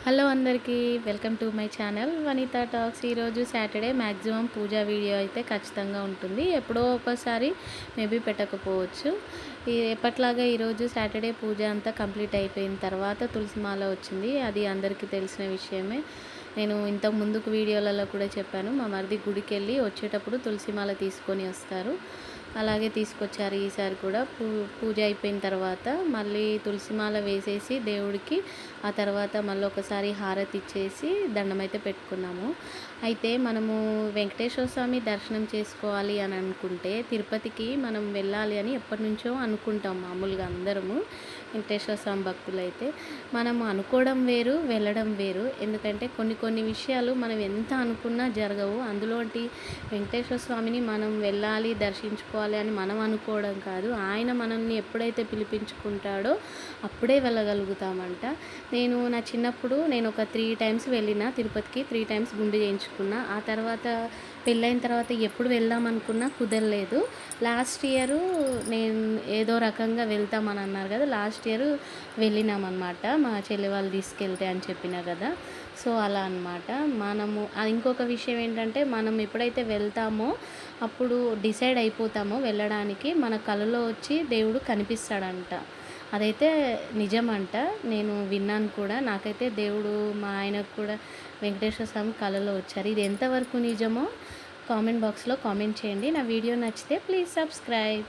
Hello అందరికీ welcome to my channel Vanitha talks. ఈరోజు Saturday maximum పూజా video అయితే ఖచ్చితంగా ఉంటుంది. ఎప్పుడో ఒకసారి మేబీ పెట్టకపోవచ్చు. ఎప్పట్లాగా ఈరోజు సాటర్డే పూజ అంతా కంప్లీట్ అయిపోయిన తర్వాత తులసిమాల వచ్చింది. అది అందరికీ తెలిసిన విషయమే. నేను ఇంతకు ముందుకు వీడియోలలో కూడా చెప్పాను, మా మరిది గుడికి వెళ్ళి వచ్చేటప్పుడు తులసిమాల తీసుకొని వస్తారు. అలాగే తీసుకొచ్చారు ఈసారి కూడా. పూజ అయిపోయిన తర్వాత మళ్ళీ తులసిమాల వేసేసి దేవుడికి, ఆ తర్వాత మళ్ళీ ఒకసారి హారతి ఇచ్చేసి దండం అయితే పెట్టుకున్నాము. అయితే మనము వెంకటేశ్వర స్వామి దర్శనం చేసుకోవాలి అని అనుకుంటే తిరుపతికి మనం వెళ్ళాలి అని ఎప్పటి నుంచో అనుకుంటాం మామూలుగా అందరము. వెంకటేశ్వర స్వామి భక్తులైతే మనం అనుకోవడం వేరు, వెళ్ళడం వేరు. ఎందుకంటే కొన్ని విషయాలు మనం ఎంత అనుకున్నా జరగవు. అందులోటి వెంకటేశ్వర స్వామిని మనం వెళ్ళాలి, దర్శించుకోవాలి అని మనం అనుకోవడం కాదు, ఆయన మనల్ని ఎప్పుడైతే పిలిపించుకుంటాడో అప్పుడే వెళ్ళగలుగుతామంట. నా చిన్నప్పుడు ఒక 3 టైమ్స్ వెళ్ళిన తిరుపతికి, 3 టైమ్స్ గుండు చేయించుకున్నా. ఆ తర్వాత పెళ్ళైన తర్వాత ఎప్పుడు వెళ్దాం అనుకున్నా కుదరలేదు. లాస్ట్ ఇయర్ నేను ఏదో రకంగా వెళ్తామని అన్నారు కదా, లాస్ట్ ఇయర్ వెళ్ళినామన్నమాట. మా చెల్లి వాళ్ళు తీసుకెళ్తే అని చెప్పినా కదా. సో అలా అనమాట. ఇంకొక విషయం ఏంటంటే, మనం ఎప్పుడైతే వెళ్తామో అప్పుడు డిసైడ్ అయిపోతామో వెళ్ళడానికి, మన కలలో వచ్చి దేవుడు కనిపిస్తాడంట. అదైతే నిజమంట. నేను విన్నాను కూడా. నాకైతే దేవుడు, మా ఆయనకు కూడా వెంకటేశ్వర స్వామి కలలో వచ్చారు. ఇది ఎంతవరకు నిజమో కామెంట్ బాక్స్లో కామెంట్ చేయండి. నా వీడియో నచ్చితే ప్లీజ్ సబ్స్క్రైబ్.